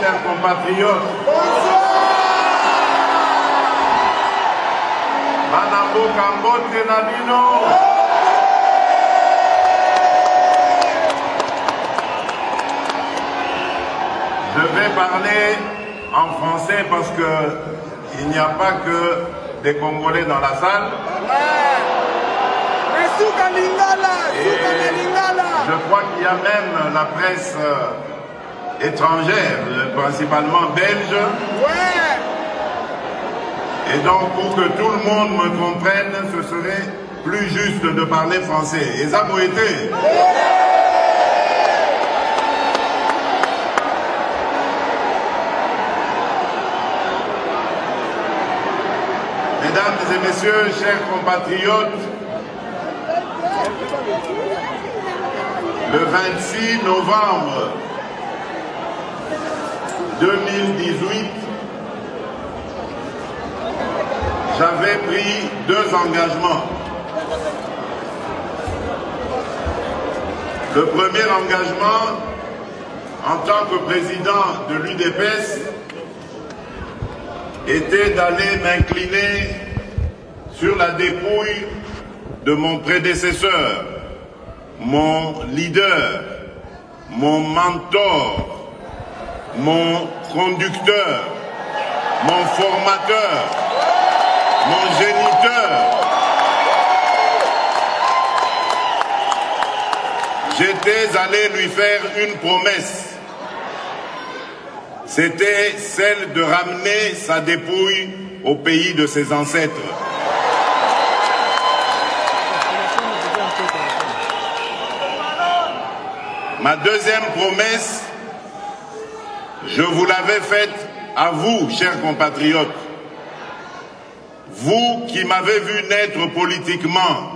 chers compatriotes. Manambo Kambote Nabino. Je vais parler en français parce que il n'y a pas que des Congolais dans la salle. Et je crois qu'il y a même la presse étrangère, principalement belge. Et donc, pour que tout le monde me comprenne, ce serait plus juste de parler français. Et ça vous été. Mesdames et messieurs, chers compatriotes, le 26 novembre 2018, j'avais pris deux engagements. Le premier engagement, en tant que président de l'UDPS, était d'aller m'incliner sur la dépouille de mon prédécesseur, mon leader, mon mentor, mon conducteur, mon formateur, mon géniteur. J'étais allé lui faire une promesse. C'était celle de ramener sa dépouille au pays de ses ancêtres. Ma deuxième promesse, je vous l'avais faite à vous, chers compatriotes. Vous qui m'avez vu naître politiquement,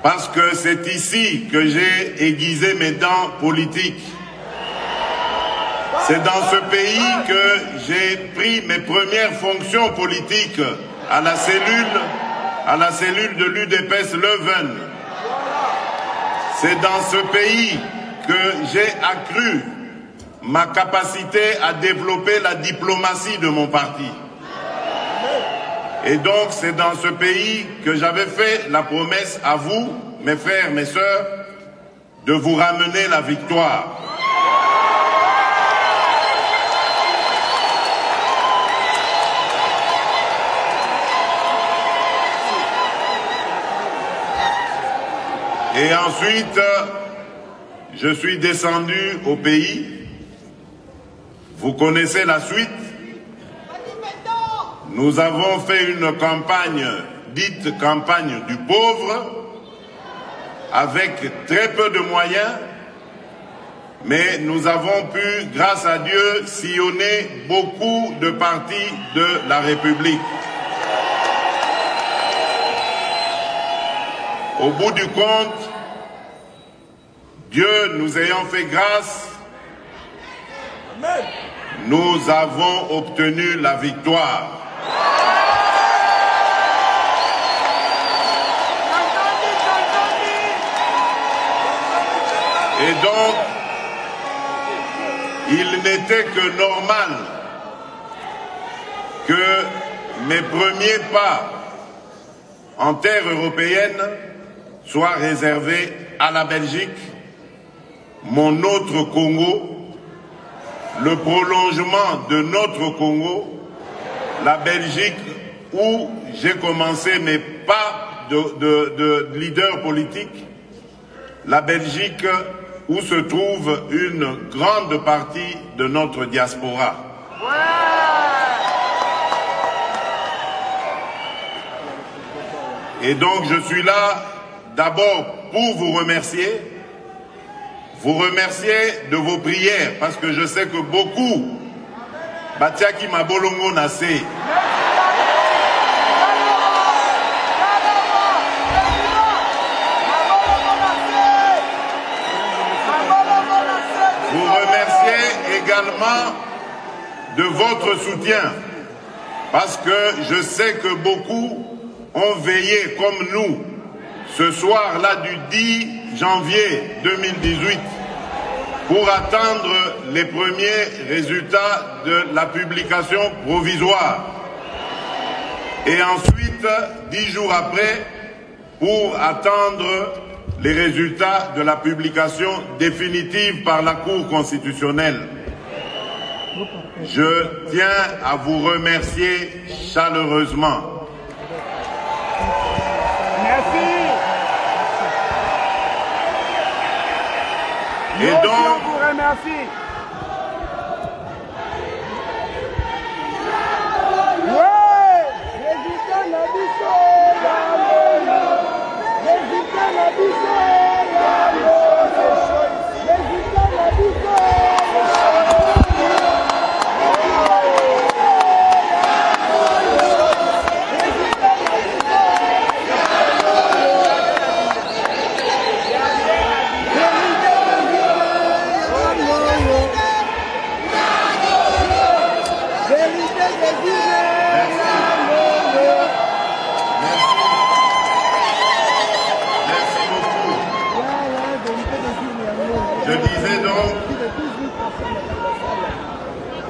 parce que c'est ici que j'ai aiguisé mes dents politiques. C'est dans ce pays que j'ai pris mes premières fonctions politiques à la cellule de l'UDPS Leuven. C'est dans ce pays que j'ai accru ma capacité à développer la diplomatie de mon parti. Et donc c'est dans ce pays que j'avais fait la promesse à vous, mes frères, mes sœurs, de vous ramener la victoire. Et ensuite, je suis descendu au pays. Vous connaissez la suite. Nous avons fait une campagne, dite campagne du pauvre, avec très peu de moyens, mais nous avons pu, grâce à Dieu, sillonner beaucoup de partis de la République. Au bout du compte, Dieu nous ayant fait grâce, nous avons obtenu la victoire. Et donc, il n'était que normal que mes premiers pas en terre européenne soit réservé à la Belgique, mon autre Congo, le prolongement de notre Congo, la Belgique où j'ai commencé mes pas de leader politique, la Belgique où se trouve une grande partie de notre diaspora. Et donc je suis là d'abord pour vous remercier de vos prières, parce que je sais que beaucoup, Batiaki Mabolongo Nassé, vous remerciez également de votre soutien, parce que je sais que beaucoup ont veillé comme nous ce soir-là du 10 janvier 2018 pour attendre les premiers résultats de la publication provisoire. Et ensuite, 10 jours après, pour attendre les résultats de la publication définitive par la Cour constitutionnelle. Je tiens à vous remercier chaleureusement. Merci. Et donc, on vous remercie. Je disais donc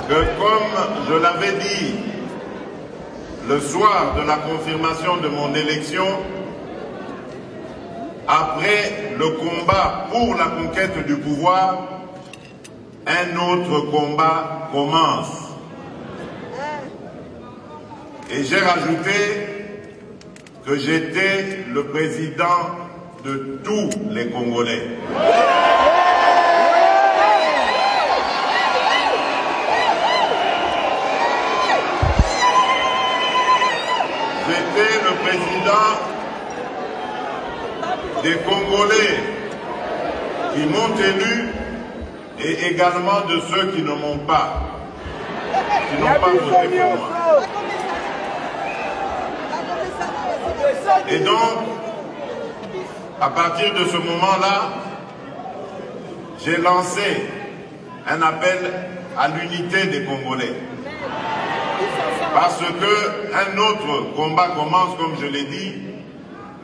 que, comme je l'avais dit le soir de la confirmation de mon élection, après le combat pour la conquête du pouvoir, un autre combat commence. Et j'ai rajouté que j'étais le président de tous les Congolais. J'étais le président des Congolais qui m'ont élu et également de ceux qui ne m'ont pas, qui n'ont pas voté pour moi. Et donc, à partir de ce moment-là, j'ai lancé un appel à l'unité des Congolais. Parce qu'un autre combat commence, comme je l'ai dit,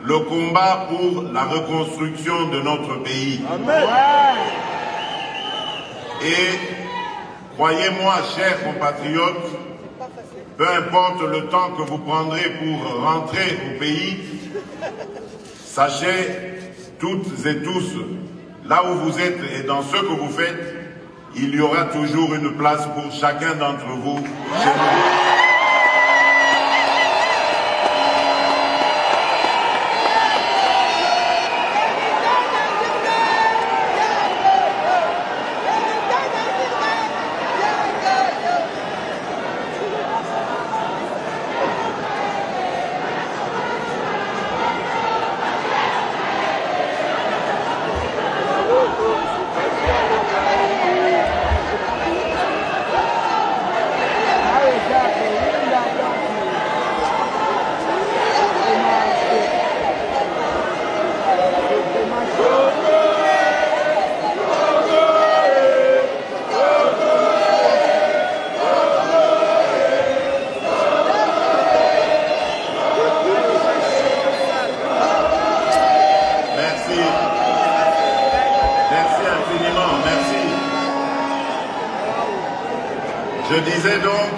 le combat pour la reconstruction de notre pays. Amen. Et croyez-moi, chers compatriotes, peu importe le temps que vous prendrez pour rentrer au pays, sachez toutes et tous, là où vous êtes et dans ce que vous faites, il y aura toujours une place pour chacun d'entre vous chez nous. Je disais donc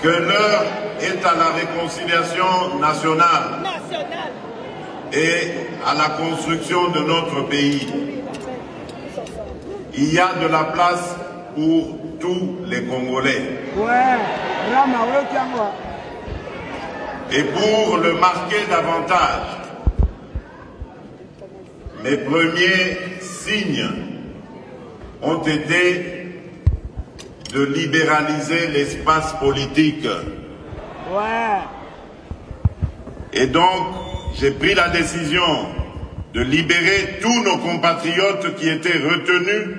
que l'heure est à la réconciliation nationale et à la construction de notre pays. Il y a de la place pour tous les Congolais. Et pour le marquer davantage, mes premiers signes ont été de libéraliser l'espace politique. Et donc, j'ai pris la décision de libérer tous nos compatriotes qui étaient retenus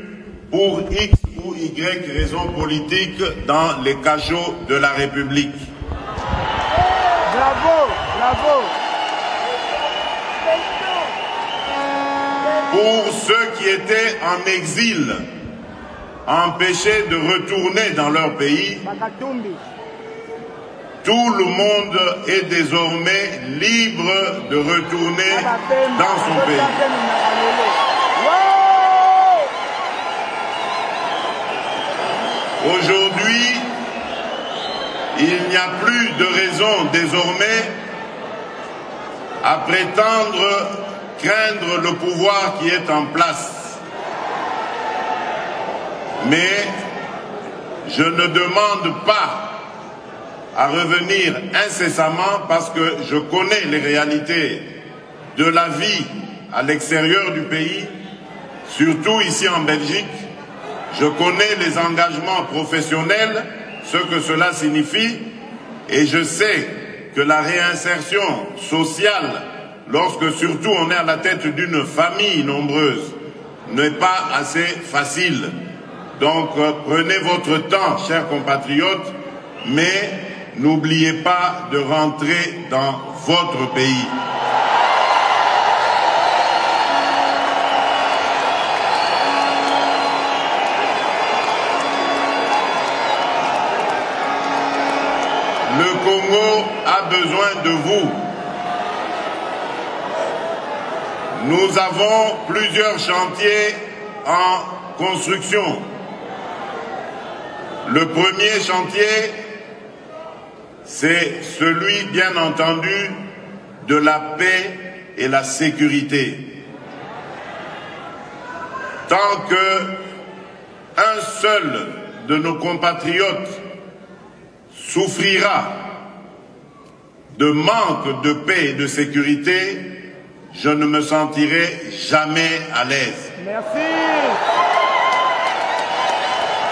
pour X ou Y raisons politiques dans les cachots de la République. Bravo, bravo. Pour ceux qui étaient en exil, empêchés de retourner dans leur pays, tout le monde est désormais libre de retourner dans son pays. Aujourd'hui, il n'y a plus de raison désormais à prétendre craindre le pouvoir qui est en place. Mais je ne demande pas à revenir incessamment parce que je connais les réalités de la vie à l'extérieur du pays, surtout ici en Belgique. Je connais les engagements professionnels, ce que cela signifie, et je sais que la réinsertion sociale, lorsque surtout on est à la tête d'une famille nombreuse, n'est pas assez facile. Donc prenez votre temps, chers compatriotes, mais n'oubliez pas de rentrer dans votre pays. Le Congo a besoin de vous. Nous avons plusieurs chantiers en construction. Le premier chantier, c'est celui, bien entendu, de la paix et la sécurité. Tant qu'un seul de nos compatriotes souffrira de manque de paix et de sécurité, je ne me sentirai jamais à l'aise. Merci.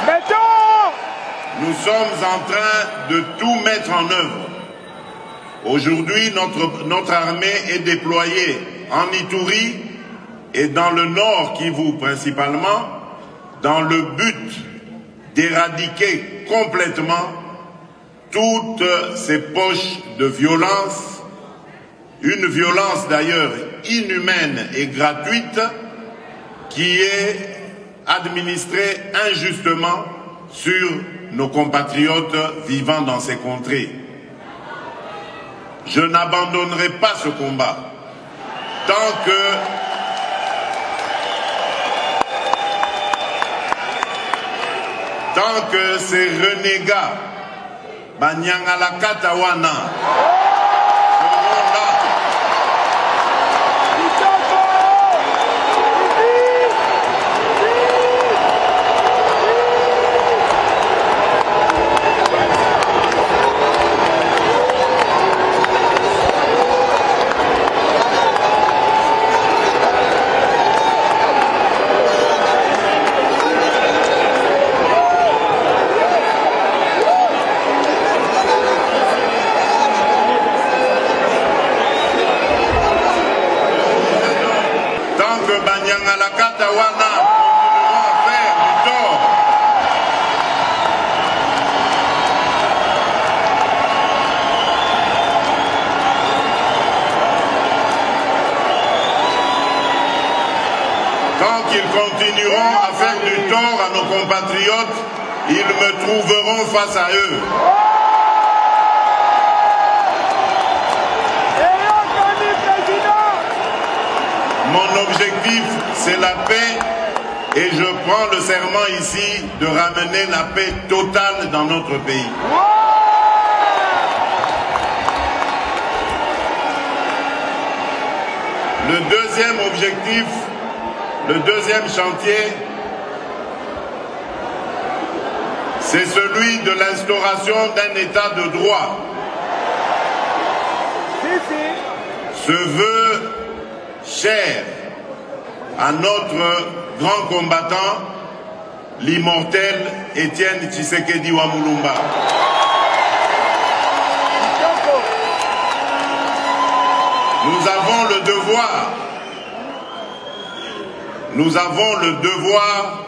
Béton! Nous sommes en train de tout mettre en œuvre. Aujourd'hui, notre armée est déployée en Ituri et dans le nord Kivu principalement, dans le but d'éradiquer complètement toutes ces poches de violence, une violence d'ailleurs inhumaine et gratuite qui est administrée injustement sur nos compatriotes vivant dans ces contrées. Je n'abandonnerai pas ce combat tant que ces renégats Banyangala Katawana seront là. Tant qu'ils continueront à faire du tort à nos compatriotes, ils me trouveront face à eux. Mon objectif, c'est la paix et je prends le serment ici de ramener la paix totale dans notre pays. Le deuxième objectif, le deuxième chantier, c'est celui de l'instauration d'un état de droit. Ce vœu cher à notre grand combattant, l'immortel Étienne Tshisekedi Wamulumba. Nous avons le devoir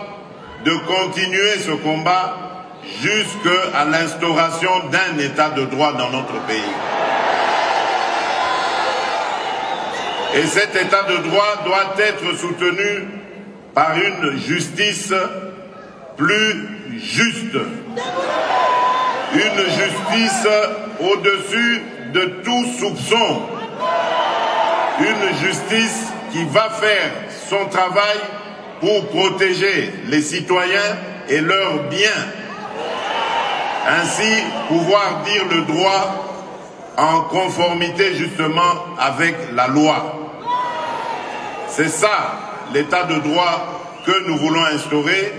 de continuer ce combat jusqu'à l'instauration d'un état de droit dans notre pays. Et cet état de droit doit être soutenu par une justice plus juste. Une justice au-dessus de tout soupçon. Une justice qui va faire son travail pour protéger les citoyens et leurs biens Ainsi, pouvoir dire le droit en conformité justement avec la loi. C'est ça, l'état de droit que nous voulons instaurer.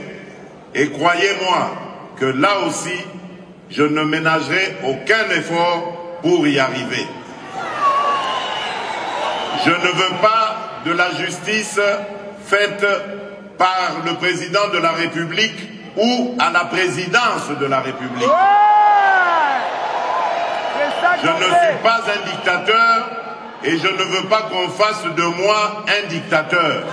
Et croyez-moi que là aussi, je ne ménagerai aucun effort pour y arriver. Je ne veux pas de la justice faite par le président de la République ou à la présidence de la République. Je ne suis pas un dictateur et je ne veux pas qu'on fasse de moi un dictateur.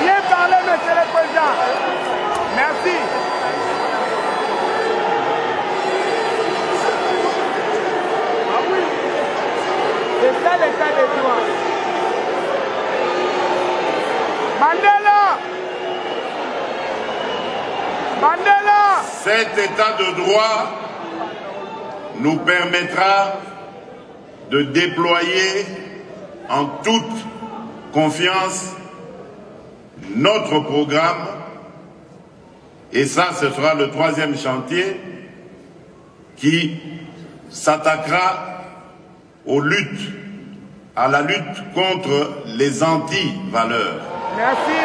Bien parlé, monsieur le président. Merci. Ah oui, c'est ça l'état de droit. Mandela! Mandela! Cet état de droit nous permettra de déployer en toute confiance notre programme, et ça, ce sera le troisième chantier qui s'attaquera aux luttes, à la lutte contre les anti-valeurs. Merci.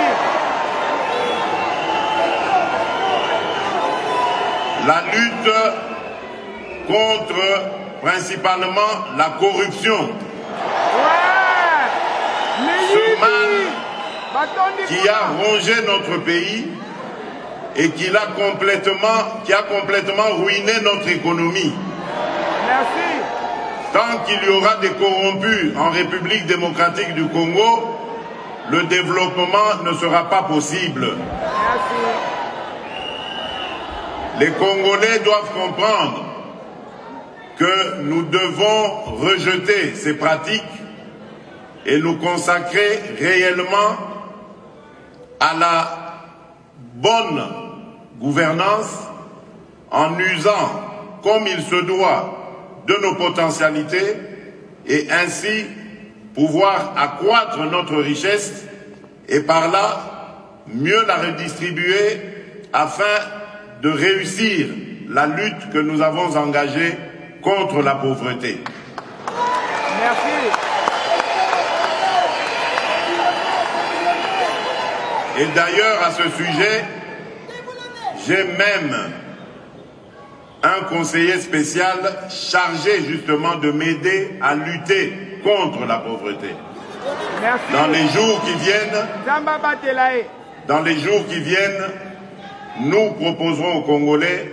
La lutte contre principalement la corruption. Ce mal qui a rongé notre pays et qui a complètement ruiné notre économie. Merci. Tant qu'il y aura des corrompus en République démocratique du Congo, le développement ne sera pas possible. Merci. Les Congolais doivent comprendre que nous devons rejeter ces pratiques et nous consacrer réellement à la bonne gouvernance en usant comme il se doit de nos potentialités et ainsi pouvoir accroître notre richesse et par là mieux la redistribuer afin de réussir la lutte que nous avons engagée contre la pauvreté. Merci. Et d'ailleurs, à ce sujet, j'ai même un conseiller spécial chargé justement de m'aider à lutter contre la pauvreté. Merci. Dans les jours qui viennent, nous proposerons aux Congolais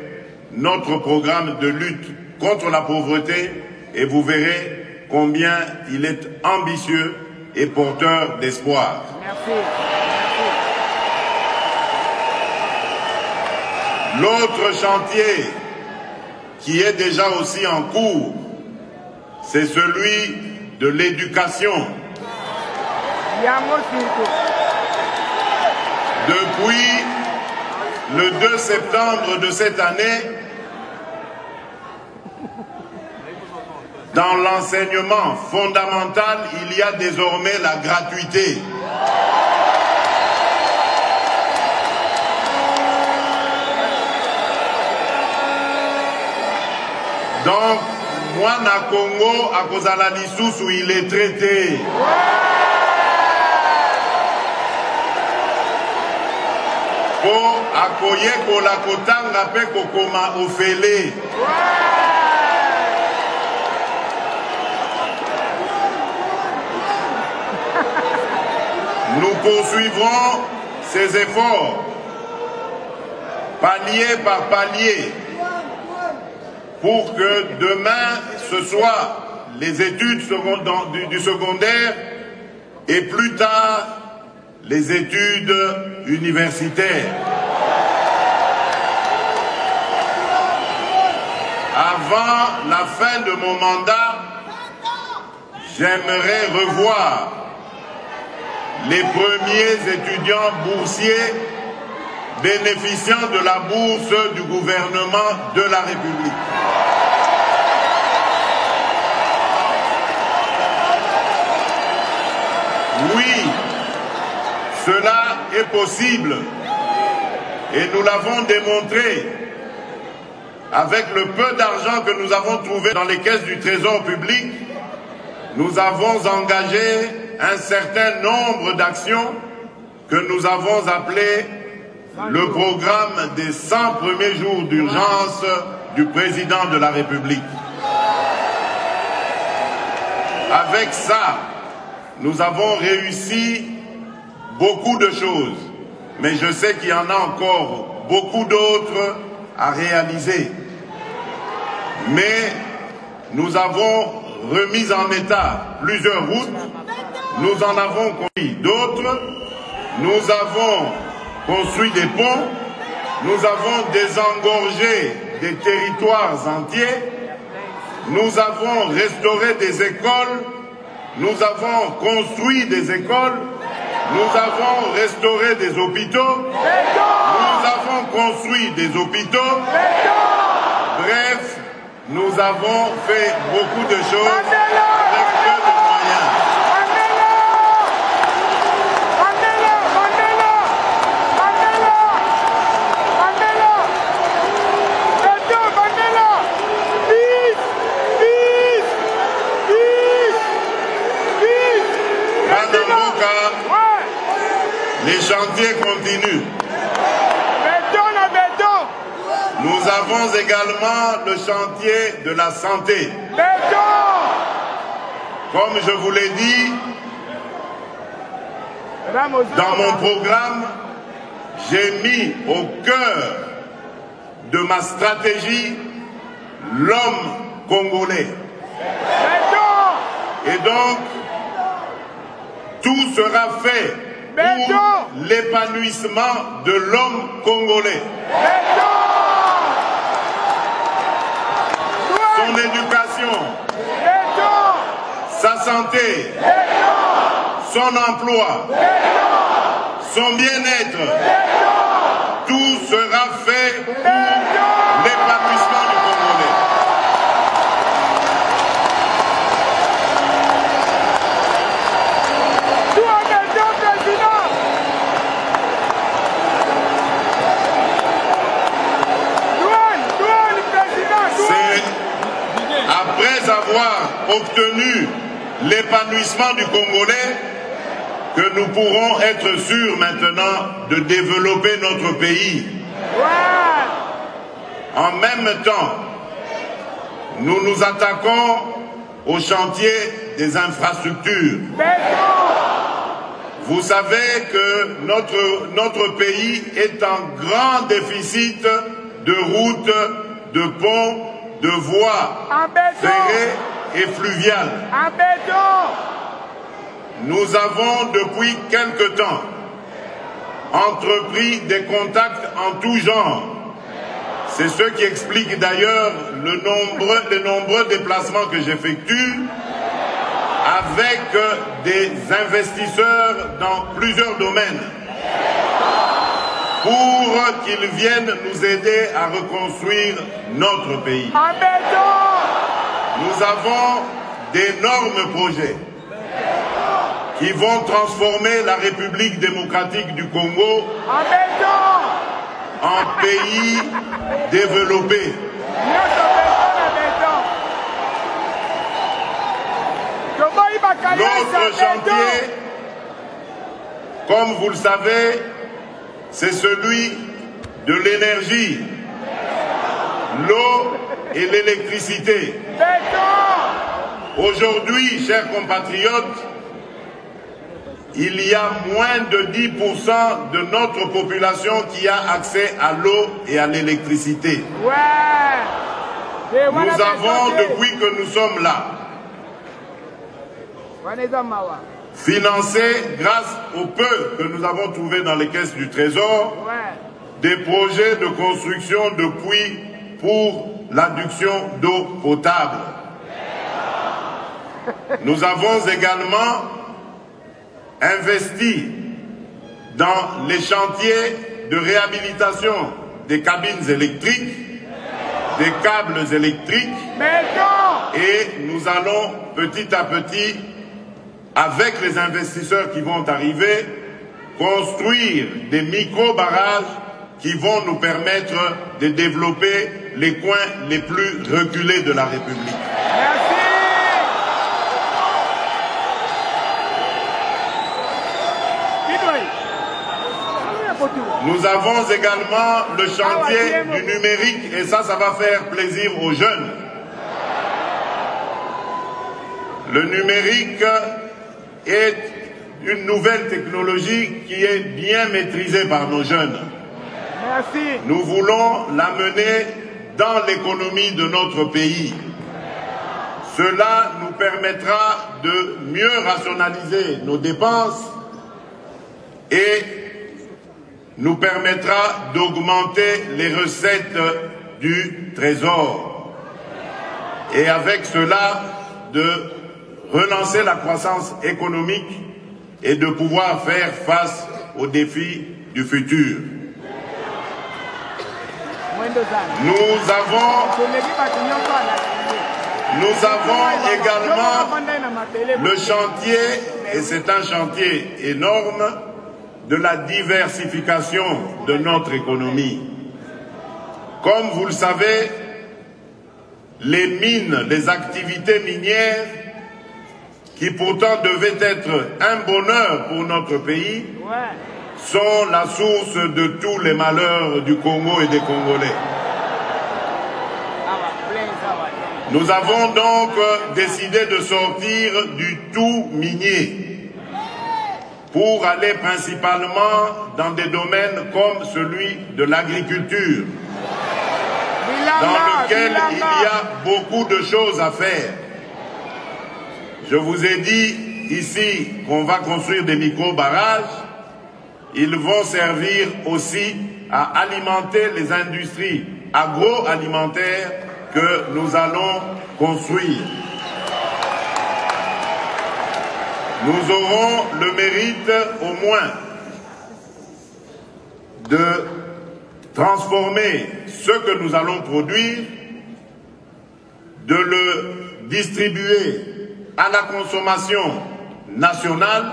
notre programme de lutte contre la pauvreté et vous verrez combien il est ambitieux et porteur d'espoir. Merci. L'autre chantier qui est déjà aussi en cours, c'est celui de l'éducation. Depuis le 2 septembre de cette année, dans l'enseignement fondamental, il y a désormais la gratuité. Donc, moi, na Congo, à cause de la lisusu, il est traité. Po akoye kola kotanga pe kokoma ofele. Nous poursuivrons ces efforts, palier par palier, pour que demain, ce soit les études du secondaire et plus tard, les études universitaires. Avant la fin de mon mandat, j'aimerais revoir les premiers étudiants boursiers bénéficiant de la bourse du gouvernement de la République. Oui, cela est possible et nous l'avons démontré avec le peu d'argent que nous avons trouvé dans les caisses du Trésor public. Nous avons engagé un certain nombre d'actions que nous avons appelées le programme des 100 premiers jours d'urgence du président de la République. Avec ça, nous avons réussi beaucoup de choses, mais je sais qu'il y en a encore beaucoup d'autres à réaliser. Mais nous avons remis en état plusieurs routes, nous en avons construit d'autres, nous avons construit des ponts, nous avons désengorgé des territoires entiers, nous avons restauré des écoles, nous avons construit des écoles, nous avons restauré des hôpitaux, nous avons construit des hôpitaux, bref, nous avons fait beaucoup de choses avec peu de moyens. Les chantiers continuent. Nous avons également le chantier de la santé. Comme je vous l'ai dit, dans mon programme, j'ai mis au cœur de ma stratégie l'homme congolais. Et donc, tout sera fait pour l'épanouissement de l'homme congolais. Son éducation, sa santé, son emploi, son bien-être, tout sera fait pour l'épanouissement du Congolais. Après avoir obtenu l'épanouissement du Congolais, que nous pourrons être sûrs maintenant de développer notre pays. En même temps, nous nous attaquons au chantier des infrastructures. Vous savez que notre pays est en grand déficit de routes, de ponts, de voies ferrées et fluviales. Nous avons depuis quelque temps entrepris des contacts en tout genre. C'est ce qui explique d'ailleurs les nombreux déplacements que j'effectue avec des investisseurs dans plusieurs domaines pour qu'ils viennent nous aider à reconstruire notre pays. Nous avons d'énormes projets qui vont transformer la République démocratique du Congo en pays développé. L'autre chantier, comme vous le savez, c'est celui de l'énergie, l'eau et l'électricité. Aujourd'hui, chers compatriotes, il y a moins de 10% de notre population qui a accès à l'eau et à l'électricité. Nous avons, depuis que nous sommes là, financé, grâce au peu que nous avons trouvé dans les caisses du Trésor, des projets de construction de puits pour l'adduction d'eau potable. Nous avons également investi dans les chantiers de réhabilitation des cabines électriques, des câbles électriques, et nous allons petit à petit avec les investisseurs qui vont arriver, construire des micro-barrages qui vont nous permettre de développer les coins les plus reculés de la République. Merci. Nous avons également le chantier du numérique et ça va faire plaisir aux jeunes. Le numérique est une nouvelle technologie qui est bien maîtrisée par nos jeunes. Merci. Nous voulons l'amener dans l'économie de notre pays. Cela nous permettra de mieux rationaliser nos dépenses et nous permettra d'augmenter les recettes du Trésor. Et avec cela, de relancer la croissance économique et de pouvoir faire face aux défis du futur. Nous avons également le chantier, et c'est un chantier énorme, de la diversification de notre économie. Comme vous le savez, les mines, les activités minières, qui pourtant devaient être un bonheur pour notre pays, sont la source de tous les malheurs du Congo et des Congolais. Nous avons donc décidé de sortir du tout minier pour aller principalement dans des domaines comme celui de l'agriculture, dans lequel il y a beaucoup de choses à faire. Je vous ai dit ici qu'on va construire des micro-barrages. Ils vont servir aussi à alimenter les industries agroalimentaires que nous allons construire. Nous aurons le mérite au moins de transformer ce que nous allons produire, de le distribuer à la consommation nationale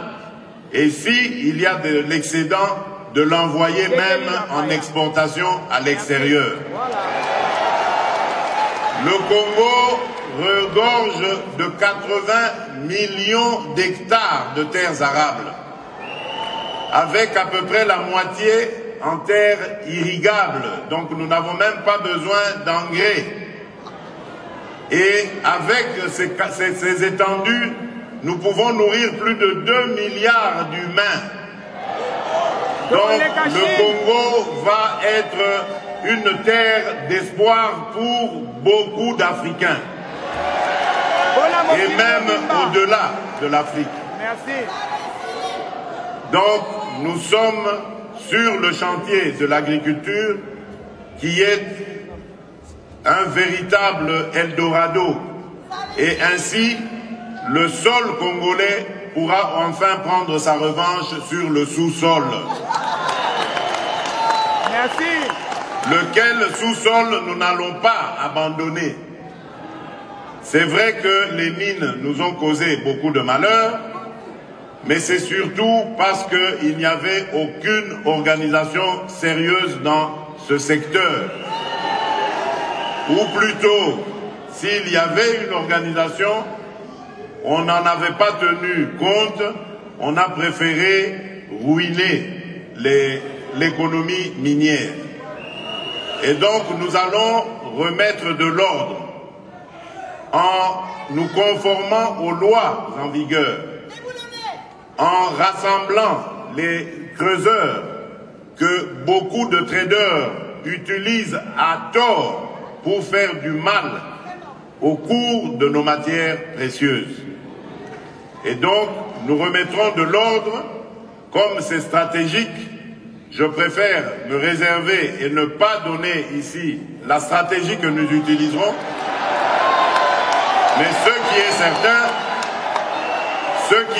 et s'il y a de l'excédent, de l'envoyer même en exportation à l'extérieur. Le Congo regorge de 80 millions d'hectares de terres arables, avec à peu près la moitié en terres irrigables. Donc nous n'avons même pas besoin d'engrais. Et avec ces étendues, nous pouvons nourrir plus de 2 milliards d'humains. Donc le Congo va être une terre d'espoir pour beaucoup d'Africains. Et même au-delà de l'Afrique. Merci. Donc nous sommes sur le chantier de l'agriculture qui est un véritable Eldorado. Et ainsi, le sol congolais pourra enfin prendre sa revanche sur le sous-sol. Merci. Lequel sous-sol nous n'allons pas abandonner. C'est vrai que les mines nous ont causé beaucoup de malheurs, mais c'est surtout parce qu'il n'y avait aucune organisation sérieuse dans ce secteur. Ou plutôt, s'il y avait une organisation, on n'en avait pas tenu compte, on a préféré ruiner l'économie minière. Et donc nous allons remettre de l'ordre en nous conformant aux lois en vigueur, en rassemblant les creuseurs que beaucoup de traders utilisent à tort pour faire du mal au cours de nos matières précieuses. Et donc, nous remettrons de l'ordre, comme c'est stratégique, je préfère me réserver et ne pas donner ici la stratégie que nous utiliserons, mais ce qui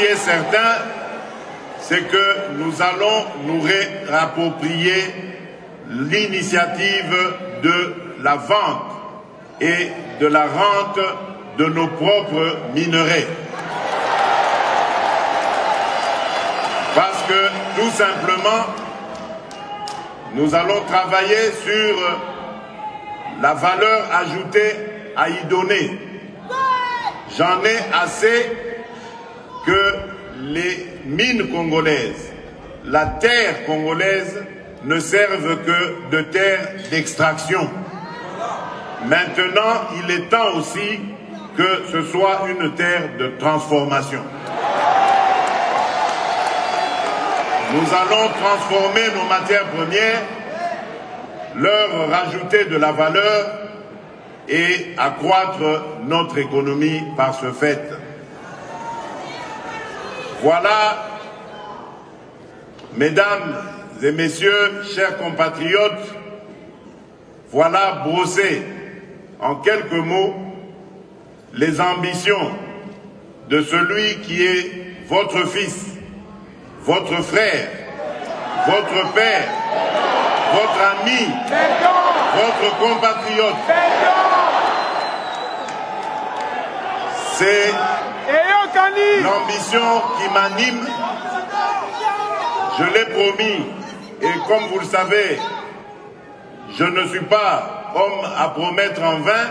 est certain, c'est que nous allons nous réapproprier l'initiative de la vente et de la rente de nos propres minerais. Parce que, tout simplement, nous allons travailler sur la valeur ajoutée à y donner. J'en ai assez que les mines congolaises, la terre congolaise, ne servent que de terre d'extraction. Maintenant, il est temps aussi que ce soit une terre de transformation. Nous allons transformer nos matières premières, leur rajouter de la valeur et accroître notre économie par ce fait. Voilà, mesdames et messieurs, chers compatriotes, voilà brossé en quelques mots les ambitions de celui qui est votre fils, votre frère, votre père, votre ami, votre compatriote. C'est l'ambition qui m'anime. Je l'ai promis et comme vous le savez, je ne suis pas homme à promettre en vain,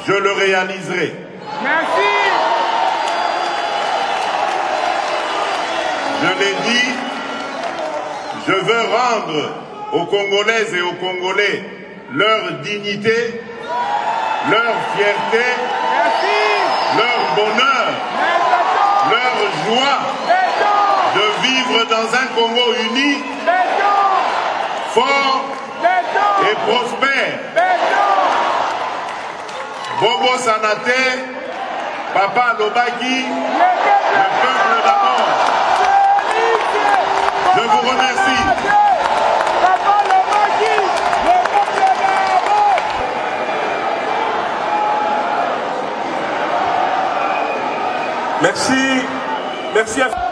je le réaliserai. Merci. Je l'ai dit, je veux rendre aux Congolaises et aux Congolais leur dignité, leur fierté, leur bonheur, leur joie de vivre dans un Congo uni, fort et prospère. Bobo Sanate, Papa Lobaki, le peuple d'abord. Je vous remercie. Merci. Merci à